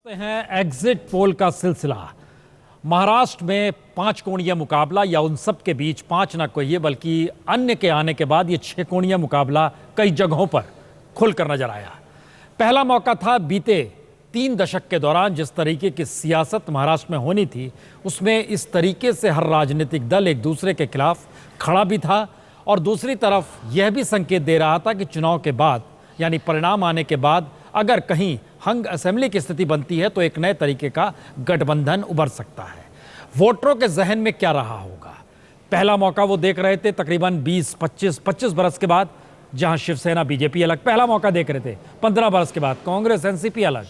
हैं exit poll का सिलसिला। महाराष्ट्र में 5 कोणीय मुकाबला, या उन सब के बीच 5 ना कहिए बल्कि अन्य के आने के बाद ये 6 कोणीय मुकाबला कई जगहों पर खुलकर नजर आया। पहला मौका था बीते 3 दशक के दौरान जिस तरीके की सियासत महाराष्ट्र में होनी थी, उसमें इस तरीके से हर राजनीतिक दल एक दूसरे के खिलाफ खड़ा भी था और दूसरी तरफ यह भी संकेत दे रहा था कि चुनाव के बाद यानी परिणाम आने के बाद अगर कहीं हंग असेंबली की स्थिति बनती है तो एक नए तरीके का गठबंधन उभर सकता है। वोटरों के जहन में क्या रहा होगा? पहला मौका वो देख रहे थे तकरीबन 20-25 बरस के बाद, जहां शिवसेना बीजेपी अलग पहला मौका देख रहे थे। 15 बरस के बाद कांग्रेस एनसीपी अलग।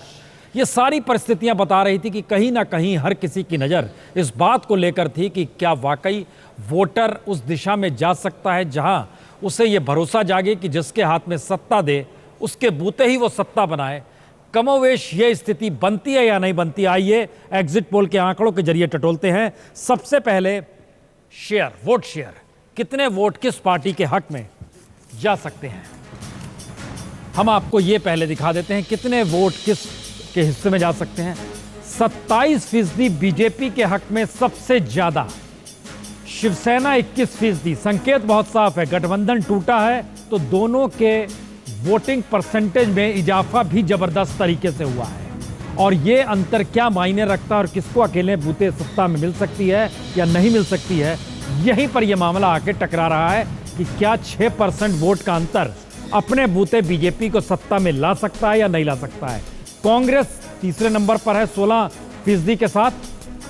ये सारी परिस्थितियां बता रही थी कि कहीं ना कहीं हर किसी की नज़र इस बात को लेकर थी कि क्या वाकई वोटर उस दिशा में जा सकता है जहां उसे ये भरोसा जागे कि जिसके हाथ में सत्ता दे उसके बूते ही वो सत्ता बनाए। कमोवेश ये स्थिति बनती है या नहीं बनती, आइए एग्जिट पोल के आंकड़ों के जरिए टटोलते हैं। सबसे पहले शेयर, वोट शेयर, कितने वोट किस पार्टी के हक में जा सकते हैं, हम आपको ये पहले दिखा देते हैं कितने वोट किस के हिस्से में जा सकते हैं। 27% बीजेपी के हक में सबसे ज्यादा, शिवसेना 21%। संकेत बहुत साफ है, गठबंधन टूटा है तो दोनों के वोटिंग परसेंटेज में इजाफा भी जबरदस्त तरीके से हुआ है। और ये अंतर क्या मायने रखता है और किसको अकेले बूते सत्ता में मिल सकती है या नहीं मिल सकती है, यहीं पर यह मामला आके टकरा रहा है कि क्या 6% वोट का अंतर अपने बूते बीजेपी को सत्ता में ला सकता है या नहीं ला सकता है। कांग्रेस तीसरे नंबर पर है 16% के साथ,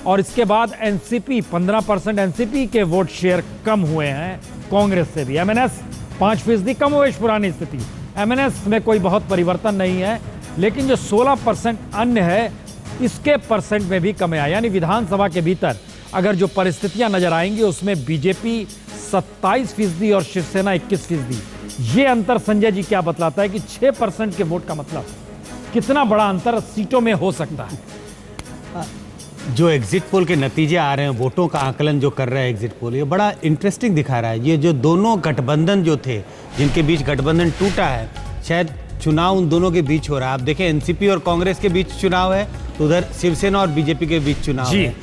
और इसके बाद एनसीपी 15%। एनसीपी के वोट शेयर कम हुए हैं कांग्रेस से भी। एमएनएस 5%, कमोवेश पुरानी स्थिति। एमएनएस में कोई बहुत परिवर्तन नहीं है, लेकिन जो 16% अन्य है इसके परसेंट में भी कमी आई। यानी विधानसभा के भीतर अगर जो परिस्थितियां नजर आएंगी उसमें बीजेपी 27% और शिवसेना 21%। ये अंतर संजय जी क्या बतलाता है कि 6% के वोट का मतलब कितना बड़ा अंतर सीटों में हो सकता है। जो एग्जिट पोल के नतीजे आ रहे हैं, वोटों का आकलन जो कर रहा है एग्जिट पोल, ये बड़ा इंटरेस्टिंग दिखा रहा है। ये जो दोनों गठबंधन जो थे, जिनके बीच गठबंधन टूटा है, शायद चुनाव उन दोनों के बीच हो रहा है। आप देखें एनसीपी और कांग्रेस के बीच चुनाव है, तो उधर शिवसेना और बीजेपी के बीच चुनाव है।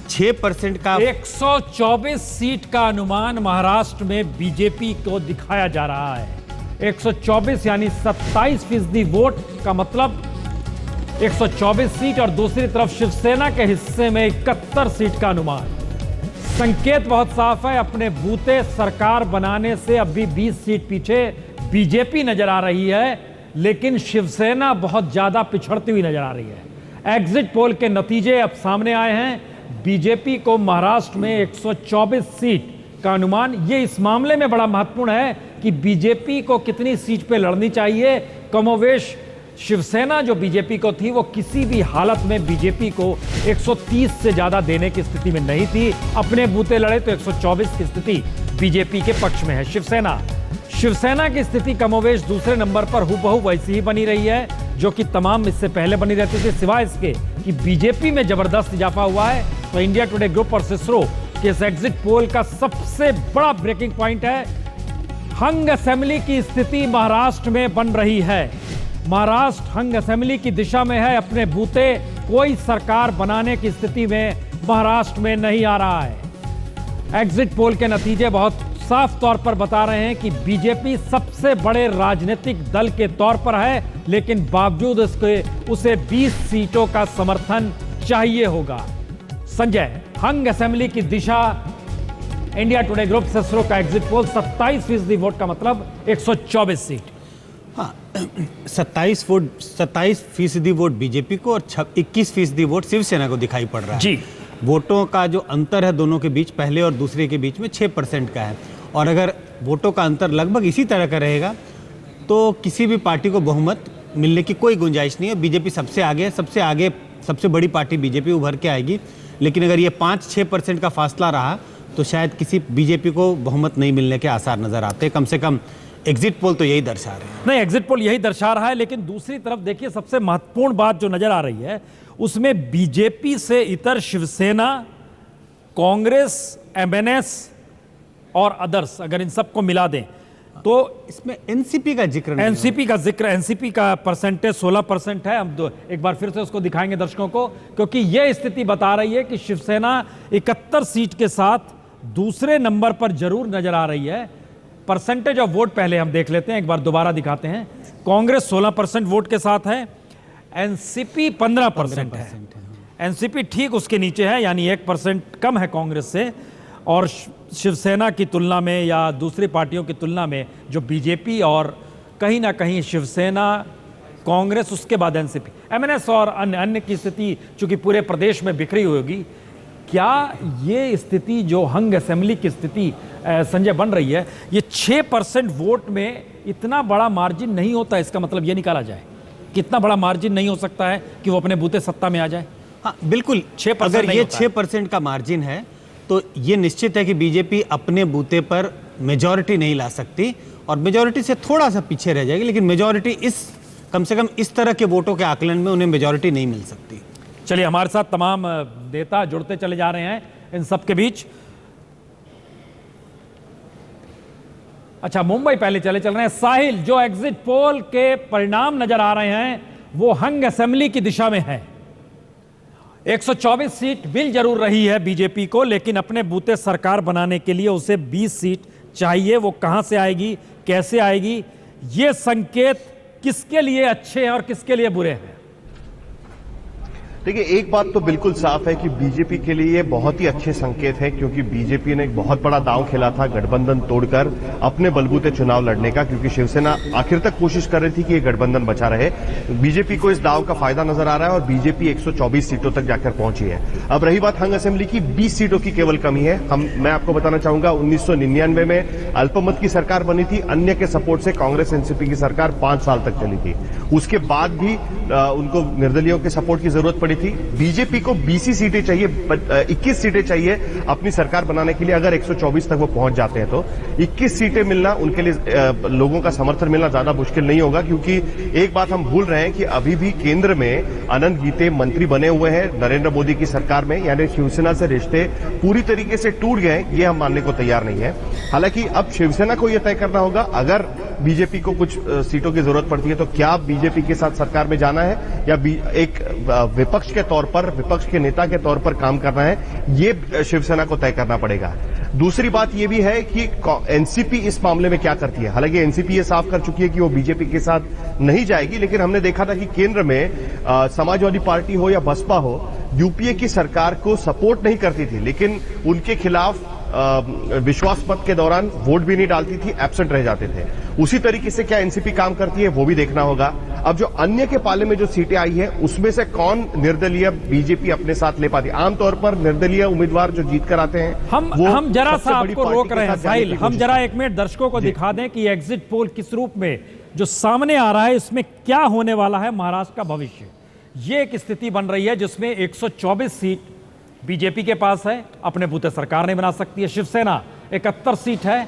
6% का 124 सीट का अनुमान महाराष्ट्र में बीजेपी को दिखाया जा रहा है। 124 यानी 27% वोट का मतलब 124 सीट, और दूसरी तरफ शिवसेना के हिस्से में 71 सीट का अनुमान। संकेत बहुत साफ है, अपने बूते सरकार बनाने से अब भी 20 सीट पीछे बीजेपी नजर आ रही है, लेकिन शिवसेना बहुत ज्यादा पिछड़ती हुई नजर आ रही है। एग्जिट पोल के नतीजे अब सामने आए हैं। बीजेपी को महाराष्ट्र में 124 सीट का अनुमान। ये इस मामले में बड़ा महत्वपूर्ण है कि बीजेपी को कितनी सीट पे लड़नी चाहिए। कमोवेश शिवसेना जो बीजेपी को थी वो किसी भी हालत में बीजेपी को 130 से ज्यादा देने की स्थिति में नहीं थी। अपने बूते लड़े तो 124 की स्थिति बीजेपी के पक्ष में है। शिवसेना की स्थिति कमोवेश दूसरे नंबर पर हूबहू वैसी ही बनी रही है जो कि तमाम इससे पहले बनी रहती थी, सिवाय इसके कि बीजेपी में जबरदस्त इजाफा हुआ है। तो इंडिया टुडे ग्रुप और सिस्रो के इस एग्जिट पोल का सबसे बड़ा ब्रेकिंग पॉइंट है, हंग असेंबली की स्थिति महाराष्ट्र में बन रही है। महाराष्ट्र हंग असेंबली की दिशा में है, अपने बूते कोई सरकार बनाने की स्थिति में महाराष्ट्र में नहीं आ रहा है। एग्जिट पोल के नतीजे बहुत साफ तौर पर बता रहे हैं कि बीजेपी सबसे बड़े राजनीतिक दल के तौर पर है, लेकिन बावजूद इसके उसे 20 सीटों का समर्थन चाहिए होगा। संजय, हंग असेंबली की दिशा, इंडिया टुडे ग्रुप सिस्रो का एग्जिट पोल 27% वोट का मतलब 124 सीट। हाँ, 27% वोट बीजेपी को और 21% वोट शिवसेना को दिखाई पड़ रहा है जी। वोटों का जो अंतर है दोनों के बीच, पहले और दूसरे के बीच में 6% का है। और अगर वोटों का अंतर लगभग इसी तरह का रहेगा तो किसी भी पार्टी को बहुमत मिलने की कोई गुंजाइश नहीं है। बीजेपी सबसे आगे है, सबसे बड़ी पार्टी बीजेपी उभर के आएगी। लेकिन अगर ये 5-6% का फासला रहा तो शायद किसी बीजेपी को बहुमत नहीं मिलने के आसार नजर आते। कम से कम एग्जिट पोल तो यही दर्शा रहे हैं। नहीं, एग्जिट पोल यही दर्शा रहा है, लेकिन दूसरी तरफ देखिए सबसे महत्वपूर्ण बात जो नजर आ रही है उसमें बीजेपी से इतर शिवसेना, कांग्रेस, एमएनएस और अदर्स, अगर इन सबको मिला दें तो इसमें एनसीपी का जिक्र नहीं एनसीपी का जिक्र, एनसीपी का परसेंटेज 16% है। हम एक बार फिर से उसको दिखाएंगे दर्शकों को, क्योंकि यह स्थिति बता रही है कि शिवसेना 71 सीट के साथ दूसरे नंबर पर जरूर नजर आ रही है। परसेंटेज ऑफ वोट पहले हम देख लेते हैं, एक बार दोबारा दिखाते हैं। कांग्रेस 16% वोट के साथ है, एनसीपी 15% है। एनसीपी ठीक उसके नीचे है, यानी 1% कम है कांग्रेस से। और शिवसेना की तुलना में या दूसरी पार्टियों की तुलना में जो बीजेपी और कहीं ना कहीं शिवसेना, कांग्रेस, उसके बाद एनसीपी, एमएनएस और अन्य की स्थिति चूंकि पूरे प्रदेश में बिखरी होगी। क्या ये स्थिति जो हंग असेंबली की स्थिति संजय बन रही है, ये 6% वोट में इतना बड़ा मार्जिन नहीं होता, इसका मतलब ये निकाला जाए कितना बड़ा मार्जिन नहीं हो सकता है कि वो अपने बूते सत्ता में आ जाए? हाँ बिल्कुल, 6% अगर ये 6% का मार्जिन है तो ये निश्चित है कि बीजेपी अपने बूते पर मेजॉरिटी नहीं ला सकती और मेजॉरिटी से थोड़ा सा पीछे रह जाएगी, लेकिन मेजॉरिटी कम से कम इस तरह के वोटों के आकलन में उन्हें मेजॉरिटी नहीं मिल सकती। चलिए, हमारे साथ तमाम नेता जुड़ते चले जा रहे हैं इन सब के बीच। अच्छा, मुंबई पहले चल रहे हैं। साहिल, जो एग्जिट पोल के परिणाम नजर आ रहे हैं वो हंग असेंबली की दिशा में है। 124 सीट मिल जरूर रही है बीजेपी को, लेकिन अपने बूते सरकार बनाने के लिए उसे 20 सीट चाहिए। वो कहां से आएगी, कैसे आएगी, ये संकेत किसके लिए अच्छे हैं और किसके लिए बुरे हैं? देखिए, एक बात तो बिल्कुल साफ है कि बीजेपी के लिए ये बहुत ही अच्छे संकेत है, क्योंकि बीजेपी ने एक बहुत बड़ा दांव खेला था गठबंधन तोड़कर अपने बलबूते चुनाव लड़ने का, क्योंकि शिवसेना आखिर तक कोशिश कर रही थी कि ये गठबंधन बचा रहे। बीजेपी को इस दांव का फायदा नजर आ रहा है और बीजेपी 124 सीटों तक जाकर पहुंची है। अब रही बात हंग असेंबली की, 20 सीटों की केवल कमी है। मैं आपको बताना चाहूंगा, 1999 में अल्पमत की सरकार बनी थी, अन्य के सपोर्ट से कांग्रेस एनसीपी की सरकार 5 साल तक चली थी। उसके बाद भी उनको निर्दलीयों के सपोर्ट की जरूरत पड़ी थी। बीजेपी को 20 सीटें चाहिए, 21 सीटें चाहिए अपनी सरकार बनाने के लिए। अगर 124 तक वो पहुंच जाते हैं तो 21 सीटें मिलना उनके लिए, लोगों का समर्थन मिलना ज्यादा मुश्किल नहीं होगा, क्योंकि एक बात हम भूल रहे हैं कि अभी भी केंद्र में अनंत गीते मंत्री बने हुए हैं नरेंद्र मोदी की सरकार में, यानी शिवसेना से रिश्ते पूरी तरीके से टूट गए, ये हम मानने को तैयार नहीं है। हालांकि अब शिवसेना को यह तय करना होगा, अगर बीजेपी को कुछ सीटों की जरूरत पड़ती है तो क्या बीजेपी के साथ सरकार में जाना है या एक विपक्ष के तौर पर, विपक्ष के नेता के तौर पर काम करना है, ये शिवसेना को तय करना पड़ेगा। दूसरी बात यह भी है कि एनसीपी इस मामले में क्या करती है। हालांकि एनसीपी ये साफ कर चुकी है कि वो बीजेपी के साथ नहीं जाएगी, लेकिन हमने देखा था कि केंद्र में समाजवादी पार्टी हो या बसपा हो, यूपीए की सरकार को सपोर्ट नहीं करती थी, लेकिन उनके खिलाफ विश्वास मत के दौरान वोट भी नहीं डालती थी, एब्सेंट रह जाते थे। उसी तरीके से क्या एनसीपी काम करती है वो भी देखना होगा। अब जो अन्य के पाले में जो सीटें आई है उसमें से कौन निर्दलीय बीजेपी अपने साथ ले पाती है। आमतौर पर निर्दलीय उम्मीदवार जो जीत कर आते हैं, हम जरा सा आपको रोक रहे हैं साहिल, हम जरा एक मिनट दर्शकों को दिखा दें कि एग्जिट पोल किस रूप में जो सामने आ रहा है, इसमें क्या होने वाला है महाराष्ट्र का भविष्य। ये एक स्थिति बन रही है जिसमें 124 सीट बीजेपी के पास है, अपने बूते सरकार नहीं बना सकती है। शिवसेना 71 सीट है,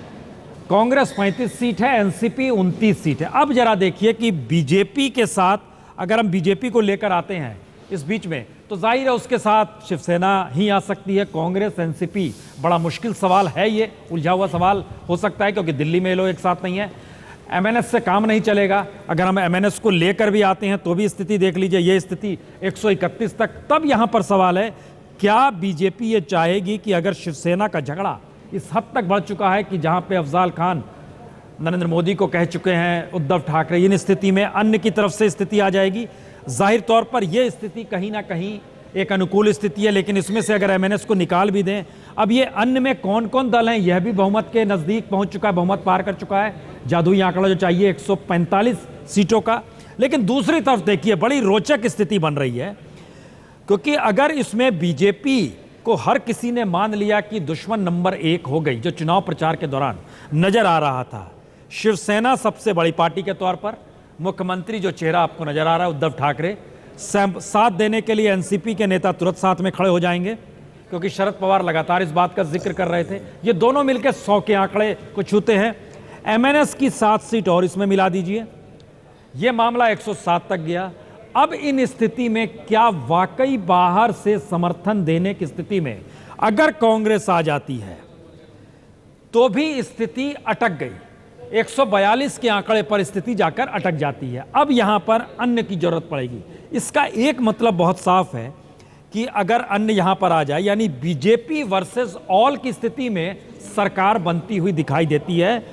कांग्रेस 35 सीट है, एनसीपी 29 सीट है। अब जरा देखिए कि बीजेपी के साथ अगर हम बीजेपी को लेकर आते हैं इस बीच में, तो जाहिर है उसके साथ शिवसेना ही आ सकती है, कांग्रेस, एनसीपी। बड़ा मुश्किल सवाल है, ये उलझा हुआ सवाल हो सकता है, क्योंकि दिल्ली में ये लोग एक साथ नहीं है। एमएनएस से काम नहीं चलेगा। अगर हम एमएनएस को लेकर भी आते हैं तो भी स्थिति देख लीजिए, ये स्थिति 131 तक। तब यहां पर सवाल है, क्या बीजेपी ये चाहेगी कि अगर शिवसेना का झगड़ा इस हद तक बढ़ चुका है कि जहां पे अफजाल खान नरेंद्र मोदी को कह चुके हैं, उद्धव ठाकरे, इन स्थिति में अन्य की तरफ से स्थिति आ जाएगी। जाहिर तौर पर यह स्थिति कहीं ना कहीं एक अनुकूल स्थिति है, लेकिन इसमें से अगर एमएनएस को निकाल भी दें, अब ये अन्य में कौन कौन दल हैं, यह भी बहुमत के नजदीक पहुंच चुका है, बहुमत पार कर चुका है। जादुई आंकड़ा जो चाहिए 145 सीटों का। लेकिन दूसरी तरफ देखिए, बड़ी रोचक स्थिति बन रही है, क्योंकि अगर इसमें बीजेपी को हर किसी ने मान लिया कि दुश्मन नंबर 1 हो गई, जो चुनाव प्रचार के दौरान नजर आ रहा था, शिवसेना सबसे बड़ी पार्टी के तौर पर, मुख्यमंत्री जो चेहरा आपको नजर आ रहा है उद्धव ठाकरे, साथ देने के लिए एनसीपी के नेता तुरंत साथ में खड़े हो जाएंगे, क्योंकि शरद पवार लगातार इस बात का जिक्र कर रहे थे। ये दोनों मिलकर 100 के आंकड़े को छूते हैं। एमएनएस की 7 सीट और इसमें मिला दीजिए, यह मामला 107 तक गया। अब इन स्थिति में क्या वाकई बाहर से समर्थन देने की स्थिति में अगर कांग्रेस आ जाती है तो भी स्थिति अटक गई। 142 के आंकड़े पर स्थिति जाकर अटक जाती है। अब यहां पर अन्य की जरूरत पड़ेगी। इसका एक मतलब बहुत साफ है कि अगर अन्य यहां पर आ जाए, यानी बीजेपी वर्सेस ऑल की स्थिति में सरकार बनती हुई दिखाई देती है।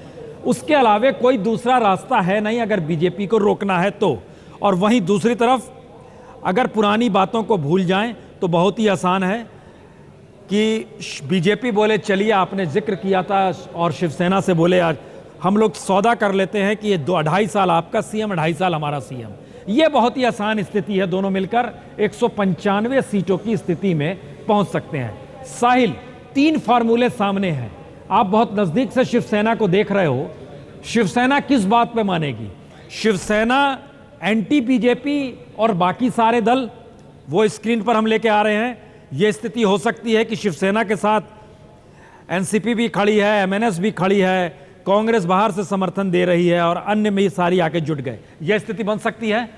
उसके अलावे कोई दूसरा रास्ता है नहीं अगर बीजेपी को रोकना है तो। और वहीं दूसरी तरफ अगर पुरानी बातों को भूल जाएं तो बहुत ही आसान है कि बीजेपी बोले चलिए, आपने जिक्र किया था, और शिवसेना से बोले आज हम लोग सौदा कर लेते हैं कि ये 2-2.5 साल आपका सीएम, 2.5 साल हमारा सीएम। ये बहुत ही आसान स्थिति है। दोनों मिलकर 195 सीटों की स्थिति में पहुंच सकते हैं। साहिल, 3 फार्मूले सामने हैं। आप बहुत नजदीक से शिवसेना को देख रहे हो। शिवसेना किस बात पे मानेगी? शिवसेना एंटी बीजेपी और बाकी सारे दल, वो स्क्रीन पर हम लेके आ रहे हैं। यह स्थिति हो सकती है कि शिवसेना के साथ एनसीपी भी खड़ी है, एमएनएस भी खड़ी है, कांग्रेस बाहर से समर्थन दे रही है और अन्य में सारी आके जुट गए। यह स्थिति बन सकती है।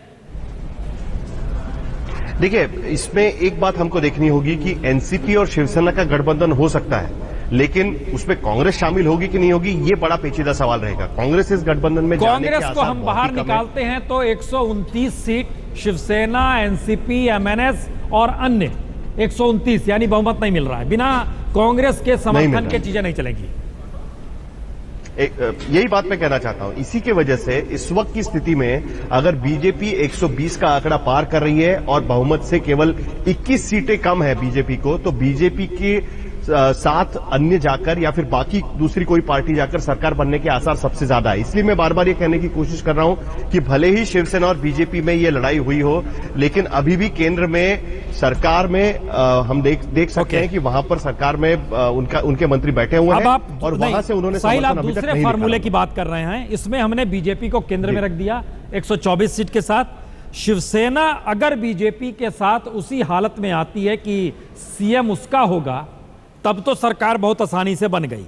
देखिए, इसमें एक बात हमको देखनी होगी कि एनसीपी और शिवसेना का गठबंधन हो सकता है, लेकिन उसमें कांग्रेस शामिल होगी कि नहीं होगी, ये बड़ा पेचीदा सवाल रहेगा। कांग्रेस इस गठबंधन में कांग्रेस को हम बाहर निकालते हैं तो 129 सीट शिवसेना, एनसीपी, एमएनएस और अन्य 129, यानी बहुमत नहीं मिल रहा है। बिना कांग्रेस के समर्थन के चीजें नहीं चलेंगी। यही बात मैं कहना चाहता हूं। इसी की वजह से इस वक्त की स्थिति में अगर बीजेपी 120 का आंकड़ा पार कर रही है और बहुमत से केवल 21 सीटें कम है बीजेपी को, तो बीजेपी के साथ अन्य जाकर या फिर बाकी दूसरी कोई पार्टी जाकर सरकार बनने के आसार सबसे ज्यादा है। इसलिए मैं बार बार ये कहने की कोशिश कर रहा हूं कि भले ही शिवसेना और बीजेपी में ये लड़ाई हुई हो, लेकिन अभी भी केंद्र में सरकार में हम देख सकते हैं कि वहां पर सरकार में उनके मंत्री बैठे हुए हैं और वहां से उन्होंने साहिल, आप दूसरे फार्मूले की बात कर रहे हैं। इसमें हमने बीजेपी को केंद्र में रख दिया 124 सीट के साथ। शिवसेना अगर बीजेपी के साथ उसी हालत में आती है कि सीएम उसका होगा, तब तो सरकार बहुत आसानी से बन गई।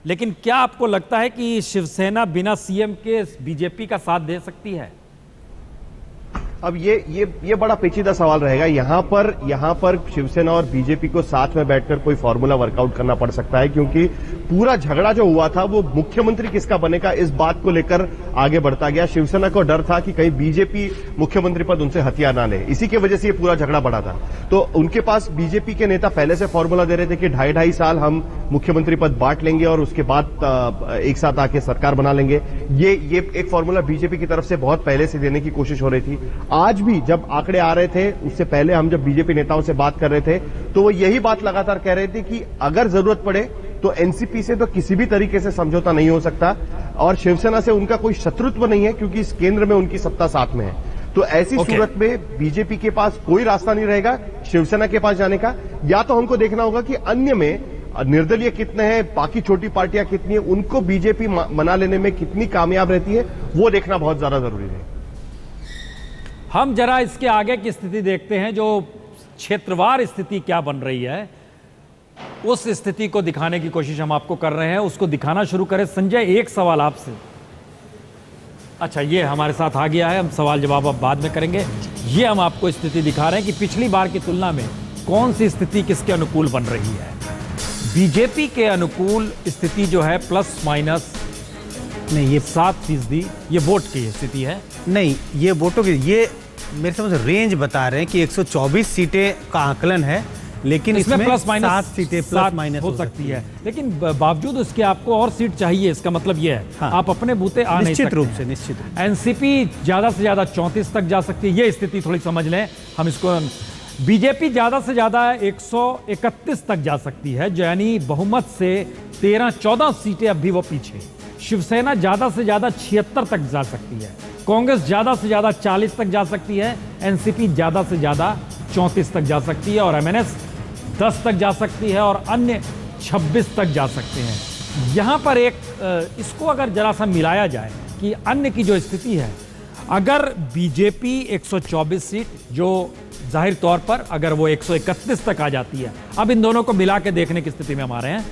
लेकिन क्या आपको लगता है कि शिवसेना बिना सीएम के बीजेपी का साथ दे सकती है? अब ये बड़ा पेचीदा सवाल रहेगा। यहां पर शिवसेना और बीजेपी को साथ में बैठकर कोई फॉर्मूला वर्कआउट करना पड़ सकता है, क्योंकि पूरा झगड़ा जो हुआ था वो मुख्यमंत्री किसका बनेगा इस बात को लेकर आगे बढ़ता गया। शिवसेना को डर था कि कहीं बीजेपी मुख्यमंत्री पद उनसे हथिया ना ले, इसी की वजह से ये पूरा झगड़ा बढ़ा था। तो उनके पास बीजेपी के नेता पहले से फॉर्मूला दे रहे थे कि 2.5 साल हम मुख्यमंत्री पद बांट लेंगे और उसके बाद एक साथ आके सरकार बना लेंगे। ये एक फॉर्मूला बीजेपी की तरफ से बहुत पहले से देने की कोशिश हो रही थी। आज भी जब आंकड़े आ रहे थे, उससे पहले हम जब बीजेपी नेताओं से बात कर रहे थे तो वो यही बात लगातार कह रहे थे कि अगर जरूरत पड़े तो एनसीपी से तो किसी भी तरीके से समझौता नहीं हो सकता और शिवसेना से उनका कोई शत्रुत्व नहीं है, क्योंकि इस केंद्र में उनकी सत्ता साथ में है। तो ऐसी सूरत में बीजेपी के पास कोई रास्ता नहीं रहेगा शिवसेना के पास जाने का। या तो हमको देखना होगा कि अन्य में निर्दलीय कितने हैं, बाकी छोटी पार्टियां कितनी है, उनको बीजेपी मना लेने में कितनी कामयाब रहती है, वो देखना बहुत ज्यादा जरूरी है। हम जरा इसके आगे की स्थिति देखते हैं, जो क्षेत्रवार स्थिति क्या बन रही है, उस स्थिति को दिखाने की कोशिश हम आपको कर रहे हैं। उसको दिखाना शुरू करें। संजय, एक सवाल आपसे। अच्छा, ये हमारे साथ आ गया है, हम सवाल जवाब अब बाद में करेंगे। ये हम आपको स्थिति दिखा रहे हैं कि पिछली बार की तुलना में कौन सी स्थिति किसके अनुकूल बन रही है। बीजेपी के अनुकूल स्थिति जो है प्लस माइनस नहीं, ये 7%, ये वोट की स्थिति है। नहीं, ये वोटों की, ये मेरे समझ रेंज बता रहे हैं कि 124 सीटें का आकलन है, लेकिन इसमें प्लस माइनस 7 सीटें प्लस माइनस हो सकती है। लेकिन बावजूद उसके आपको और सीट चाहिए। इसका मतलब ये है हाँ, आप अपने बूते आ नहीं सकते। निश्चित रूप से एनसीपी ज्यादा से ज्यादा 34 तक जा सकती है। ये स्थिति थोड़ी समझ लें हम इसको। बीजेपी ज्यादा से ज्यादा 131 तक जा सकती है, जो यानी बहुमत से 13-14 सीटें अब भी वो पीछे। शिवसेना ज्यादा से ज्यादा 76 तक जा सकती है। कांग्रेस ज्यादा से ज्यादा 40 तक जा सकती है। एनसीपी ज्यादा से ज्यादा 34 तक जा सकती है और एमएनएस 10 तक जा सकती है और अन्य 26 तक जा सकते हैं। यहां पर इसको अगर जरा सा मिलाया जाए कि अन्य की जो स्थिति है, अगर बीजेपी 124 सीट, जो जाहिर तौर पर अगर वो 131 तक आ जाती है, अब इन दोनों को मिला के देखने की स्थिति में हम आ रहे हैं।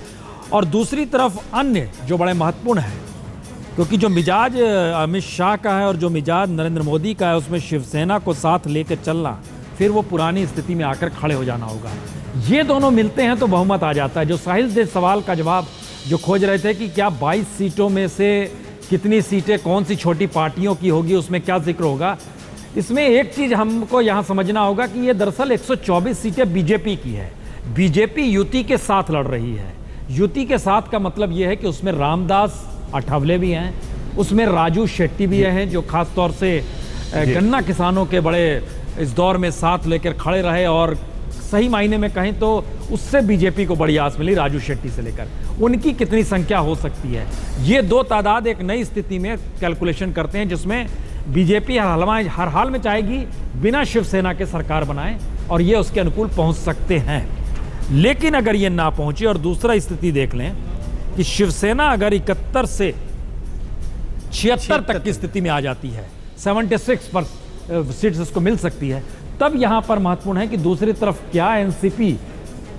और दूसरी तरफ अन्य जो बड़े महत्वपूर्ण है, क्योंकि जो मिजाज अमित शाह का है और जो मिजाज नरेंद्र मोदी का है, उसमें शिवसेना को साथ लेकर चलना, फिर वो पुरानी स्थिति में आकर खड़े हो जाना होगा। ये दोनों मिलते हैं तो बहुमत आ जाता है। जो साहिल से सवाल का जवाब जो खोज रहे थे कि क्या 22 सीटों में से कितनी सीटें कौन सी छोटी पार्टियों की होगी, उसमें क्या जिक्र होगा। इसमें एक चीज़ हमको यहाँ समझना होगा कि ये दरअसल 124 सीटें बीजेपी की है। बीजेपी युति के साथ लड़ रही है। युति के साथ का मतलब ये है कि उसमें रामदास अठावले भी हैं, उसमें राजू शेट्टी भी हैं, जो खास तौर से गन्ना किसानों के बड़े इस दौर में साथ लेकर खड़े रहे, और सही मायने में कहें तो उससे बीजेपी को बड़ी आस मिली राजू शेट्टी से लेकर। उनकी कितनी संख्या हो सकती है, ये दो तादाद एक नई स्थिति में कैलकुलेशन करते हैं, जिसमें बीजेपी हर हाल में चाहेगी बिना शिवसेना के सरकार बनाए, और ये उसके अनुकूल पहुंच सकते हैं। लेकिन अगर ये ना पहुंचे और दूसरा स्थिति देख लें कि शिवसेना अगर 71 से 76 तक की स्थिति में आ जाती है, 76 पर सीट्स उसको मिल सकती है, तब यहां पर महत्वपूर्ण है कि दूसरी तरफ क्या एनसीपी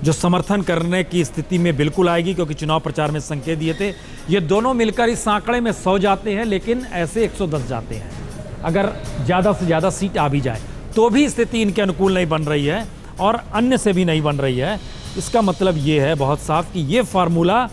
जो समर्थन करने की स्थिति में बिल्कुल आएगी, क्योंकि चुनाव प्रचार में संकेत दिए थे, ये दोनों मिलकर इस आंकड़े में 100 जाते हैं, लेकिन ऐसे 110 जाते हैं। अगर ज़्यादा से ज़्यादा सीट आ भी जाए तो भी स्थिति इनके अनुकूल नहीं बन रही है, और अन्य से भी नहीं बन रही है। इसका मतलब ये है बहुत साफ कि ये फार्मूला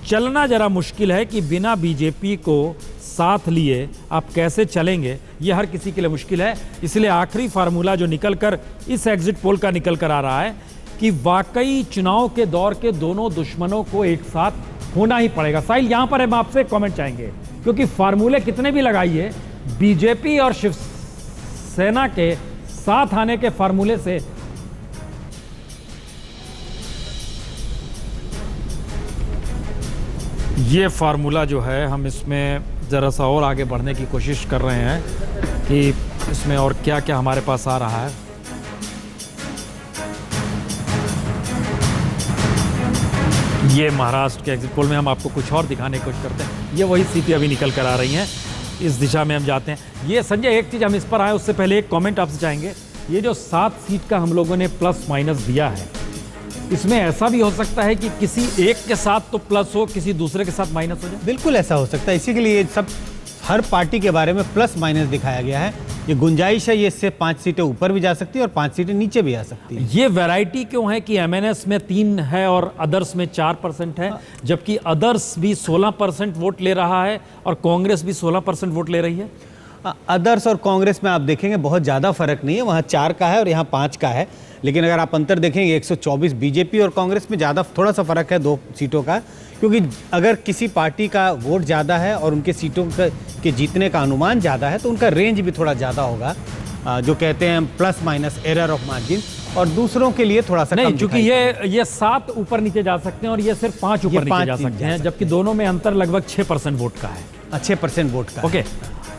चलना ज़रा मुश्किल है, कि बिना बीजेपी को साथ लिए आप कैसे चलेंगे, ये हर किसी के लिए मुश्किल है। इसलिए आखिरी फार्मूला जो निकल कर इस एग्जिट पोल का निकल कर आ रहा है कि वाकई चुनाव के दौर के दोनों दुश्मनों को एक साथ होना ही पड़ेगा। साहिल, यहाँ पर हम आपसे कमेंट चाहेंगे, क्योंकि फार्मूले कितने भी लगाइए, बीजेपी और शिवसेना के साथ आने के फार्मूले से ये फार्मूला जो है, हम इसमें ज़रा सा और आगे बढ़ने की कोशिश कर रहे हैं कि इसमें और क्या क्या हमारे पास आ रहा है। ये महाराष्ट्र के एग्जिट पोल में हम आपको कुछ और दिखाने की कोशिश करते हैं। ये वही सीटें अभी निकल कर आ रही हैं, इस दिशा में हम जाते हैं। ये संजय, एक चीज़ हम इस पर आए उससे पहले एक कमेंट आपसे चाहेंगे। ये जो 7 सीट का हम लोगों ने प्लस माइनस दिया है, इसमें ऐसा भी हो सकता है कि किसी एक के साथ तो प्लस हो, किसी दूसरे के साथ माइनस हो जाए। बिल्कुल ऐसा हो सकता है, इसी के लिए सब हर पार्टी के बारे में प्लस माइनस दिखाया गया है। ये गुंजाइश है, ये इससे 5 सीटें ऊपर भी जा सकती है और 5 सीटें नीचे भी आ सकती है। ये वैरायटी क्यों है कि एमएनएस में 3 है और अदर्स में 4% है, जबकि अदर्स भी 16% वोट ले रहा है और कांग्रेस भी 16% वोट ले रही है। अदर्स और कांग्रेस में आप देखेंगे बहुत ज़्यादा फर्क नहीं है, वहाँ 4 का है और यहाँ 5 का है। लेकिन अगर आप अंतर देखेंगे 124 बीजेपी और कांग्रेस में ज़्यादा थोड़ा सा फर्क है 2 सीटों का, क्योंकि अगर किसी पार्टी का वोट ज़्यादा है और उनके सीटों के जीतने का अनुमान ज़्यादा है तो उनका रेंज भी थोड़ा ज़्यादा होगा, जो कहते हैं plus minus error of margin, और दूसरों के लिए थोड़ा सा नहीं, कम क्योंकि ये 7 ऊपर नीचे जा सकते हैं और ये सिर्फ 5 ऊपर नीचे जा सकते हैं, जबकि दोनों में अंतर लगभग 6% वोट का है। 6% वोट का। ओके,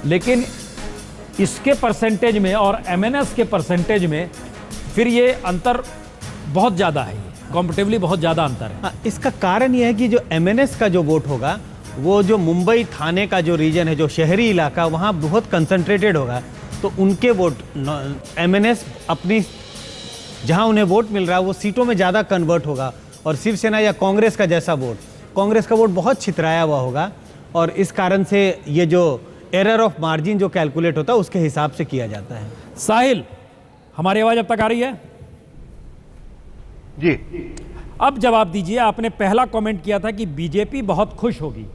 लेकिन इसके परसेंटेज में और एमएनएस के परसेंटेज में फिर ये अंतर बहुत ज़्यादा है, कॉम्पिटिवली बहुत ज़्यादा अंतर है। इसका कारण यह है कि जो एमएनएस का जो वोट होगा, वो जो मुंबई थाने का जो रीजन है, जो शहरी इलाका, वहाँ बहुत कंसंट्रेटेड होगा, तो उनके वोट एमएनएस अपनी जहाँ उन्हें वोट मिल रहा है वो सीटों में ज़्यादा कन्वर्ट होगा, और शिवसेना या कांग्रेस का जैसा वोट, कांग्रेस का वोट बहुत छितराया हुआ होगा, और इस कारण से ये जो एरर ऑफ मार्जिन जो कैलकुलेट होता है उसके हिसाब से किया जाता है। साहिल, हमारी आवाज़ अब तक आ रही है? जी, अब जवाब दीजिए। आपने पहला कमेंट किया था कि बीजेपी बहुत खुश होगी।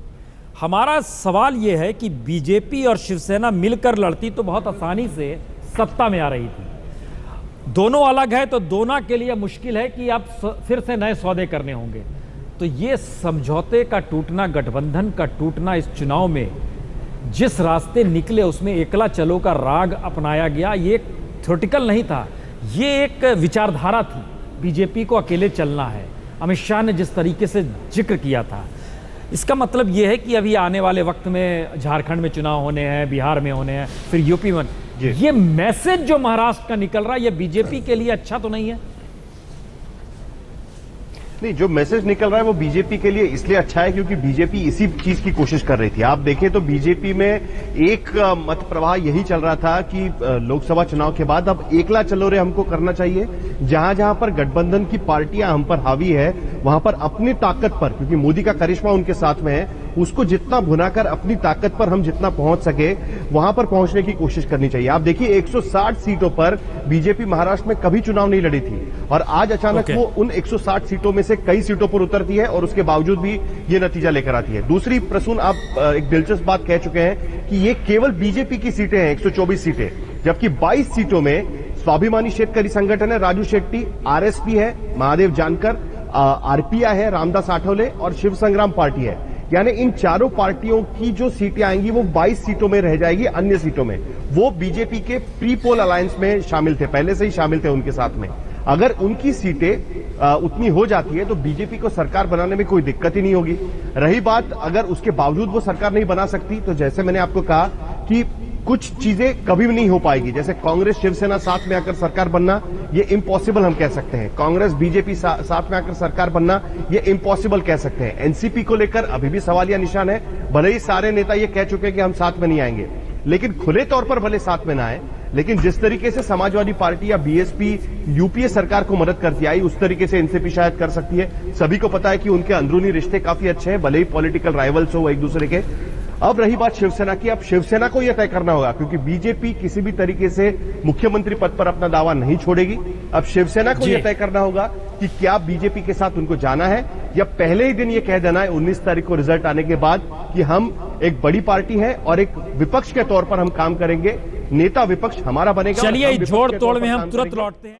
हमारा सवाल यह है कि बीजेपी और शिवसेना मिलकर लड़ती तो बहुत आसानी से सत्ता में आ रही थी। दोनों अलग है तो दोनों के लिए मुश्किल है कि अब फिर से नए सौदे करने होंगे। तो ये समझौते का टूटना, गठबंधन का टूटना इस चुनाव में जिस रास्ते निकले उसमें एकला चलो का राग अपनाया गया, ये थ्योरेटिकल नहीं था, ये एक विचारधारा थी। बीजेपी को अकेले चलना है, अमित शाह ने जिस तरीके से जिक्र किया था। इसका मतलब ये है कि अभी आने वाले वक्त में झारखंड में चुनाव होने हैं, बिहार में होने हैं, फिर यूपी में। ये मैसेज जो महाराष्ट्र का निकल रहा है, ये बीजेपी के लिए अच्छा तो नहीं है? नहीं, जो मैसेज निकल रहा है वो बीजेपी के लिए इसलिए अच्छा है क्योंकि बीजेपी इसी चीज की कोशिश कर रही थी। आप देखें तो बीजेपी में एक मत प्रवाह यही चल रहा था कि लोकसभा चुनाव के बाद अब एकला चलो रे हमको करना चाहिए। जहां जहां पर गठबंधन की पार्टियां हम पर हावी है वहां पर अपनी ताकत पर, क्योंकि मोदी का करिश्मा उनके साथ में है, उसको जितना भुनाकर अपनी ताकत पर हम जितना पहुंच सके वहां पर पहुंचने की कोशिश करनी चाहिए। आप देखिए 160 सीटों पर बीजेपी महाराष्ट्र में कभी चुनाव नहीं लड़ी थी और आज अचानक वो उन 160 सीटों में से कई सीटों पर उतरती है और उसके बावजूद भी ये नतीजा लेकर आती है। दूसरी प्रसून, आप एक दिलचस्प बात कह चुके हैं कि ये केवल बीजेपी की सीटें हैं, 124 सीटें, जबकि 22 सीटों में स्वाभिमानी शेतकरी संगठन है, राजू शेट्टी, आरएसपी है, महादेव जानकर, आरपीआई है, रामदास आठवले और शिव संग्राम पार्टी है। यानी इन चारों पार्टियों की जो सीटें आएंगी वो 22 सीटों में रह जाएगी। अन्य सीटों में वो बीजेपी के प्री पोल अलायंस में शामिल थे, पहले से ही शामिल थे उनके साथ में। अगर उनकी सीटें उतनी हो जाती है तो बीजेपी को सरकार बनाने में कोई दिक्कत ही नहीं होगी। रही बात अगर उसके बावजूद वो सरकार नहीं बना सकती, तो जैसे मैंने आपको कहा कि कुछ चीजें कभी भी नहीं हो पाएगी, जैसे कांग्रेस शिवसेना साथ में आकर सरकार बनना, ये इम्पॉसिबल हम कह सकते हैं। कांग्रेस बीजेपी साथ में आकर सरकार बनना, ये इम्पॉसिबल कह सकते हैं। एनसीपी को लेकर अभी भी सवालिया निशान है, भले ही सारे नेता ये कह चुके हैं कि हम साथ में नहीं आएंगे, लेकिन खुले तौर पर भले साथ में ना आए, लेकिन जिस तरीके से समाजवादी पार्टी या बीएसपी यूपीए सरकार को मदद करती आई, उस तरीके से एनसीपी शायद कर सकती है। सभी को पता है कि उनके अंदरूनी रिश्ते काफी अच्छे हैं, भले ही पॉलिटिकल राइवल्स हो एक दूसरे के। अब रही बात शिवसेना की, अब शिवसेना को यह तय करना होगा, क्योंकि बीजेपी किसी भी तरीके से मुख्यमंत्री पद पर अपना दावा नहीं छोड़ेगी। अब शिवसेना को यह तय करना होगा कि क्या बीजेपी के साथ उनको जाना है या पहले ही दिन ये कह देना है 19 तारीख को रिजल्ट आने के बाद कि हम एक बड़ी पार्टी है और एक विपक्ष के तौर पर हम काम करेंगे, नेता विपक्ष हमारा बनेगा। चलिए, जोड़ तोड़ में हम तुरंत लौटते हैं।